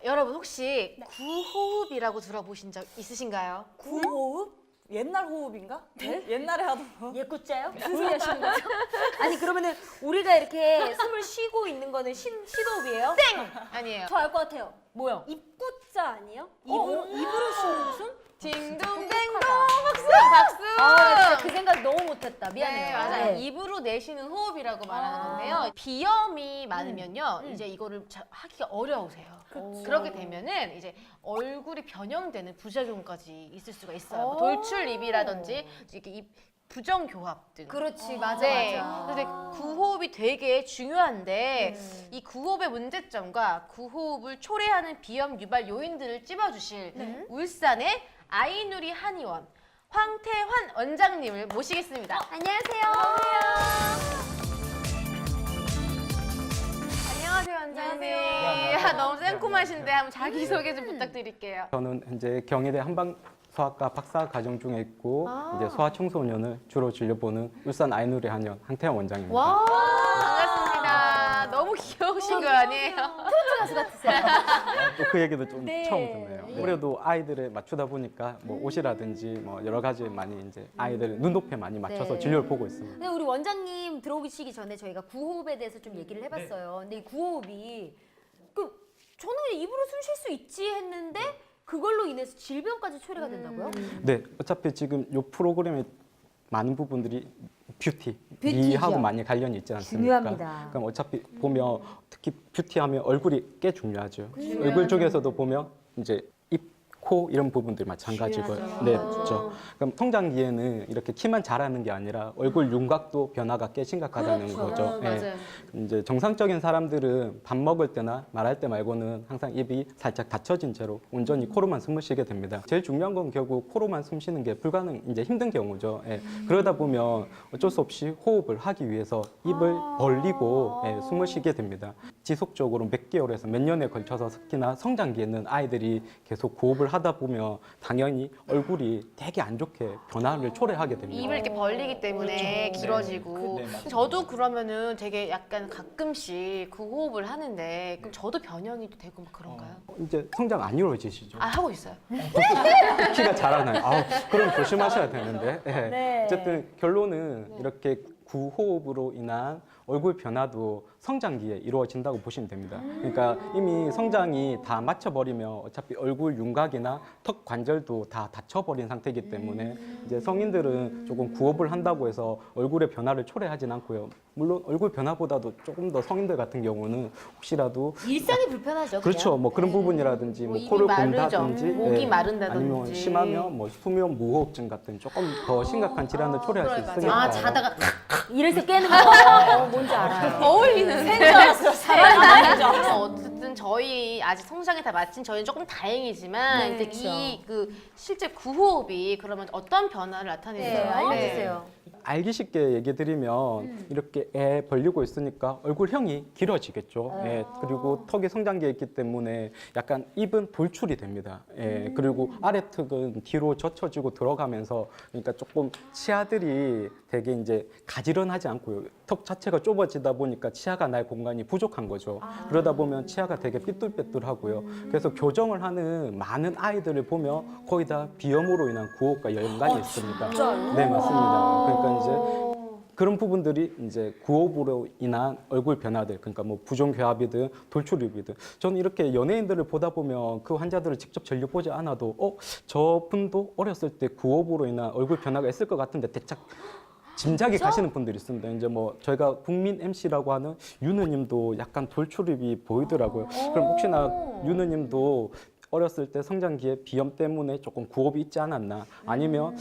여러분 혹시 구호흡이라고 들어보신 적 있으신가요? 구호흡? 옛날 호흡인가? 네? 옛날에 하던 거? 예꾸자요? 무슨 일 하시는 거죠? 아니 그러면은 우리가 이렇게 숨을 쉬고 있는 거는 시도흡이에요? 땡! 아니에요. 저 알 것 같아요. 뭐요? 입구자 아니에요? 입으로 쉬는 숨? 딩동댕동 박수! 박수! 아, 진짜 그 생각 너무 못했다. 미안해요. 네, 맞아요. 네. 입으로 내쉬는 호흡이라고 말하는 건데요. 비염이 많으면요, 이제 이거를 하기가 어려우세요. 그렇게 되면은 이제 얼굴이 변형되는 부작용까지 있을 수가 있어요. 뭐 돌출입이라든지 이렇게 입 부정교합 등. 그렇지, 맞아, 네. 맞아. 근데 구호흡이 되게 중요한데 이 구호흡의 문제점과 구호흡을 초래하는 비염 유발 요인들을 찝어주실 울산의 아이누리 한의원 황태환 원장님을 모시겠습니다. 안녕하세요. 안녕하세요, 원장님. 안녕하세요. 야, 너무 쌩콤하신데 한번 자기 소개 좀 부탁드릴게요. 저는 현재 경희대 한방소아과 박사 과정 중에 있고 이제 소아청소년을 주로 진료보는 울산 아이누리 한의원 황태환 원장입니다. 와, 반갑습니다. 너무 귀여우신 거 아니에요? 가수 같으세요. 또 그 얘기도 좀 네. 처음 듣네요. 아무래도 아이들을 맞추다 보니까 뭐 옷이라든지 뭐 여러 가지 많이 이제 아이들 눈높이에 많이 맞춰서 네. 진료를 보고 있습니다. 근데 우리 원장님 들어오시기 전에 저희가 구호흡에 대해서 좀 얘기를 해봤어요. 근데 이 구호흡이 저는 그냥 입으로 숨 쉴 수 있지 했는데 그걸로 인해서 질병까지 초래가 된다고요? 네, 어차피 지금 이 프로그램의 많은 부분들이 뷰티죠. 미하고 많이 관련이 있지 않습니까? 중요합니다. 그럼 어차피 보면 특히 뷰티하면 얼굴이 꽤 중요하죠. 얼굴 쪽에서도 보면 이제 입, 코 이런 부분들 마찬가지고요. 중요하죠. 네, 그렇죠. 그럼 성장기에는 이렇게 키만 자라는 게 아니라 얼굴 윤곽도 변화가 꽤 심각하다는 거죠. 네. 맞아요. 이제 정상적인 사람들은 밥 먹을 때나 말할 때 말고는 항상 입이 살짝 닫혀진 채로 온전히 코로만 숨을 쉬게 됩니다. 제일 중요한 건 결국 코로만 숨 쉬는 게 이제 힘든 경우죠. 예. 그러다 보면 어쩔 수 없이 호흡을 하기 위해서 입을 벌리고 숨을 쉬게 됩니다. 지속적으로 몇 개월에서 몇 년에 걸쳐서 특히나 성장기에는 아이들이 계속 구호흡을 하다 보면 당연히 얼굴이 되게 안 좋게 변화를 초래하게 됩니다. 입을 이렇게 벌리기 때문에 길어지고. 저도 그러면은 되게 약간 가끔씩 구호흡을 하는데 그럼 저도 변형이 또 되고 막 그런가요? 이제 성장 안 이루어지시죠? 아, 하고 있어요. 키가 자라나요. 아우, 그럼 조심하셔야 되는데. 예. 네. 어쨌든 결론은 이렇게 구호흡으로 인한 얼굴 변화도 성장기에 이루어진다고 보시면 됩니다. 그러니까 이미 성장이 다 맞춰버리면 어차피 얼굴 윤곽이나 턱 관절도 다 닫혀버린 상태이기 때문에 이제 성인들은 조금 구호흡을 한다고 해서 얼굴의 변화를 초래하진 않고요. 물론 얼굴 변화보다도 조금 더 성인들 같은 경우는 혹시라도 일상이 불편하죠. 그렇죠. 그냥. 뭐 그런 부분이라든지 뭐 뭐 입이 코를 마르죠. 곤다든지 목이 마른다든지. 아니면 심하면 뭐 수면 무호흡증 같은 조금 더 심각한 질환을 초래할 수 그러니까. 있으니까. 아, 자다가 이래서 깨는 거 뭔지 알아요. 어울리는데. 어쨌든 저희 아직 성장이 다 마친 저희는 조금 다행이지만 네, 이제 실제 구호흡이 그러면 어떤 변화를 나타내는지 네, 알려주세요. 알기 쉽게 얘기 드리면 이렇게 애 벌리고 있으니까 얼굴형이 길어지겠죠. 예, 그리고 턱이 성장기에 있기 때문에 약간 입은 돌출이 됩니다. 예, 그리고 아래턱은 뒤로 젖혀지고 들어가면서 그러니까 조금 치아들이 되게 이제 가지런하지 않고요. 턱 자체가 좁아지다 보니까 치아가 날 공간이 부족한 거죠. 그러다 보면 치아가 되게 삐뚤빼뚤하고요. 그래서 교정을 하는 많은 아이들을 보면 거의 다 비염으로 인한 구호흡과 연관이 있습니다. 네, 맞습니다. 그러니까 이제 그런 부분들이 이제 구호흡으로 인한 얼굴 변화들, 그러니까 뭐 부종교합이든 돌출입이든 저는 이렇게 연예인들을 보다 보면 그 환자들을 직접 진료 보지 않아도 저분도 어렸을 때 구호흡으로 인한 얼굴 변화가 있을 것 같은데 대략 짐작이 가시는 분들이 있습니다. 이제 뭐 저희가 국민 MC라고 하는 윤우님도 약간 돌출입이 보이더라고요. 그럼 혹시나 윤우님도 어렸을 때 성장기에 비염 때문에 조금 구호흡이 있지 않았나? 아니면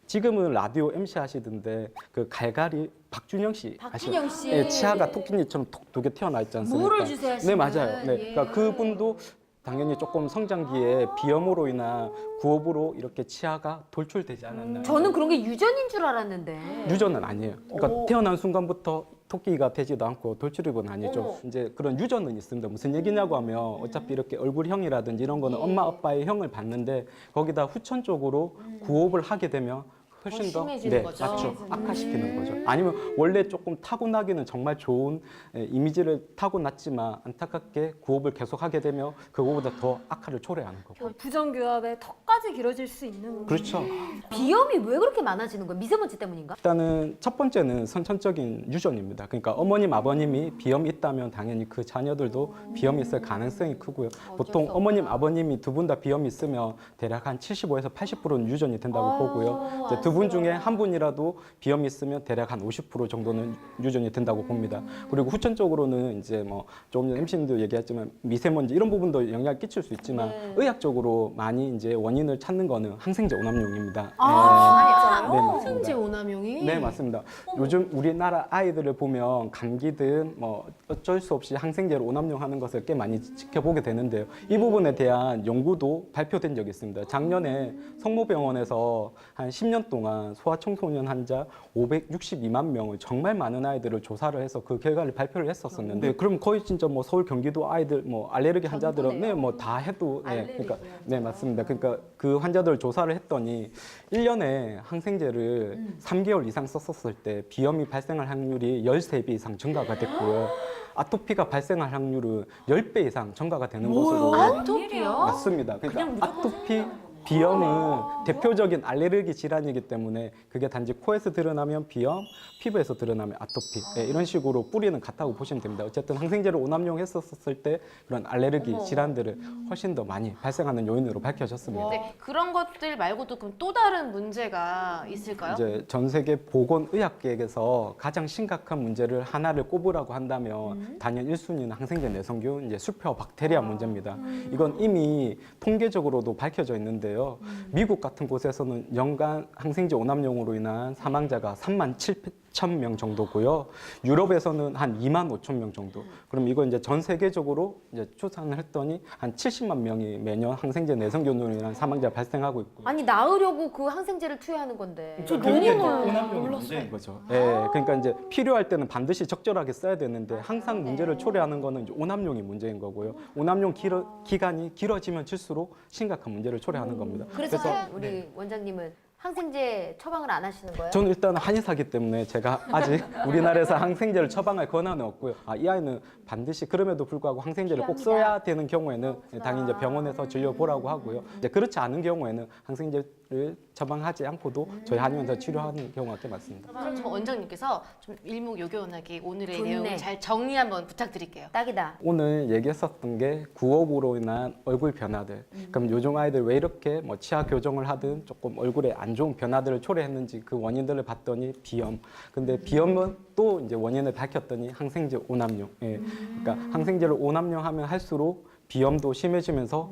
지금은 라디오 MC 하시던데 그 갈갈이 박준영 씨 박준영 씨. 예, 치아가 토끼니처럼 톡 두 개 튀어나 있지 않습니까? 물을 주세요 네, 하시는. 맞아요. 네, 그러니까 그분도 당연히 조금 성장기에 비염으로 인한 구호흡으로 이렇게 치아가 돌출되지 않았나. 저는 그런 게 유전인 줄 알았는데. 유전은 아니에요. 그러니까 태어난 순간부터 토끼가 되지도 않고 돌출입은 아니죠. 이제 그런 유전은 있습니다. 무슨 얘기냐고 하면 어차피 이렇게 얼굴형이라든지 이런 거는 엄마 아빠의 형을 받는데 거기다 후천적으로 구호흡을 하게 되면 훨씬 더 심해지는 거죠. 맞죠. 악화시키는 거죠. 아니면 원래 조금 타고나기는 정말 좋은 이미지를 타고났지만 안타깝게 구호흡을 계속하게 되면 그거보다 더 악화를 초래하는 거고. 부정교합에 턱까지 길어질 수 있는 그렇죠. 비염이 왜 그렇게 많아지는 거예요? 미세먼지 때문인가? 일단은 첫 번째는 선천적인 유전입니다. 그러니까 어머님, 아버님이 비염이 있다면 당연히 그 자녀들도 비염이 있을 가능성이 크고요. 보통 어머님, 아버님이 두 분 다 비염이 있으면 대략 한 75에서 80%는 유전이 된다고 보고요. 이제 두 분 중에 한 분이라도 비염이 있으면 대략 한 50% 정도는 유전이 된다고 봅니다. 그리고 후천적으로는 이제 뭐 조금 전에 MC님도 얘기했지만 미세먼지 이런 부분도 영향을 끼칠 수 있지만 의학적으로 많이 이제 원인을 찾는 거는 항생제 오남용입니다. 네. 네, 맞습니다. 항생제 오남용이 네, 맞습니다. 요즘 우리나라 아이들을 보면 감기든 뭐 어쩔 수 없이 항생제를 오남용하는 것을 꽤 많이 지켜보게 되는데요. 이 부분에 대한 연구도 발표된 적이 있습니다. 작년에 성모병원에서 한 10년 동안 소아청소년 환자 562만 명을 정말 많은 아이들을 조사를 해서 그 결과를 발표를 했었었는데 그럼 거의 진짜 뭐 서울 경기도 아이들 뭐 알레르기 환자들은 네, 뭐 다 해도 그러니까 네, 맞습니다. 그러니까 그 환자들을 조사를 했더니 1년에 항생제를 3개월 이상 썼었을 때 비염이 발생할 확률이 13배 이상 증가가 됐고요. 아토피가 발생할 확률은 10배 이상 증가가 되는 것으로 아토피요? 맞습니다. 그러니까 아토피, 비염은 대표적인 알레르기 질환이기 때문에 그게 단지 코에서 드러나면 비염, 피부에서 드러나면 아토피 네, 이런 식으로 뿌리는 같다고 보시면 됩니다. 어쨌든 항생제를 오남용했었을 때 그런 알레르기 질환들을 훨씬 더 많이 발생하는 요인으로 밝혀졌습니다. 네, 그런 것들 말고도 그럼 또 다른 문제가 있을까요? 이제 전 세계 보건의학계에서 가장 심각한 문제를 하나를 꼽으라고 한다면 단연 1순위는 항생제 내성균, 이제 수표 박테리아 문제입니다. 이건 이미 통계적으로도 밝혀져 있는데요. 미국 같은 곳에서는 연간 항생제 오남용으로 인한 사망자가 37,000명 정도고요. 유럽에서는 한 25,000명 정도. 그럼 이거 이제 전 세계적으로 이제 추산을 했더니 한 70만 명이 매년 항생제 내성균으로 인한 사망자 발생하고 있고요. 아니 나으려고 그 항생제를 투여하는 건데. 저 그게 너무 이제 오남용의 문제인 거죠. 예, 그러니까 이제 필요할 때는 반드시 적절하게 써야 되는데 항상 문제를 초래하는 거는 이제 오남용이 문제인 거고요. 오남용 기간이 길어지면 질수록 심각한 문제를 초래하는 겁니다. 그래서 우리 원장님은 항생제 처방을 안 하시는 거예요? 저는 일단 한의사기 때문에 제가 아직 우리나라에서 항생제를 처방할 권한은 없고요. 이 아이는 반드시 그럼에도 불구하고 항생제를 꼭 써야 되는 경우에는 당연히 이제 병원에서 진료보라고 하고요. 이제 그렇지 않은 경우에는 항생제를 처방하지 않고도 저희 한의원에서 치료하는 경우가 꽤 많습니다. 그럼 저 원장님께서 좀 일목요연하게 오늘의 좋네. 내용을 잘 정리 한번 부탁드릴게요. 딱이다. 오늘 얘기했었던 게 구업으로 인한 얼굴 변화들. 그럼 요즘 아이들 왜 이렇게 뭐 치아 교정을 하든 조금 얼굴에 안 좋은 변화들을 초래했는지 그 원인들을 봤더니 비염. 근데 비염은 또 이제 원인을 밝혔더니 항생제 오남용. 예. 그러니까 항생제를 오남용하면 할수록 비염도 심해지면서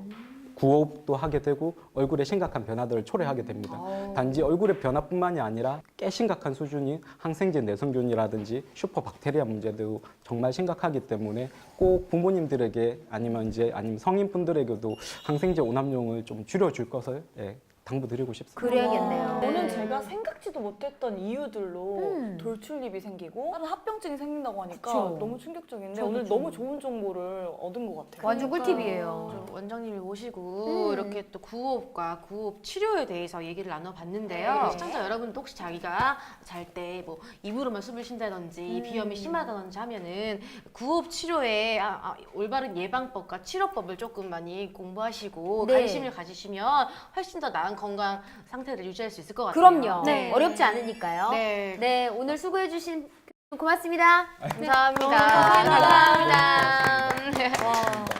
구호흡도 하게 되고 얼굴에 심각한 변화들을 초래하게 됩니다. 단지 얼굴의 변화뿐만이 아니라 꽤 심각한 수준인 항생제 내성균이라든지 슈퍼박테리아 문제도 정말 심각하기 때문에 꼭 부모님들에게 아니면 성인분들에게도 항생제 오남용을 좀 줄여줄 것을 당부드리고 싶습니다. 그래야겠네요. 저는 제가 생각지도 못했던 이유들로 돌출입이 생기고 다른 합병증이 생긴다고 하니까 그쵸. 너무 충격적인데 오늘 너무 좋은 정보를 얻은 것 같아요. 완전 꿀팁이에요. 저 원장님을 모시고 이렇게 또 구호흡과 구호흡 치료에 대해서 얘기를 나눠봤는데요. 시청자 여러분도 혹시 자기가 잘 때 뭐 입으로만 숨을 쉰다든지 비염이 심하다든지 하면은 구호흡 치료의 올바른 예방법과 치료법을 조금 많이 공부하시고 네. 관심을 가지시면 훨씬 더 나은 건강 상태를 유지할 수 있을 것 같아요. 그럼요. 네. 어렵지 않으니까요. 네. 네, 오늘 수고해주신 고맙습니다. 감사합니다. 감사합니다. 감사합니다.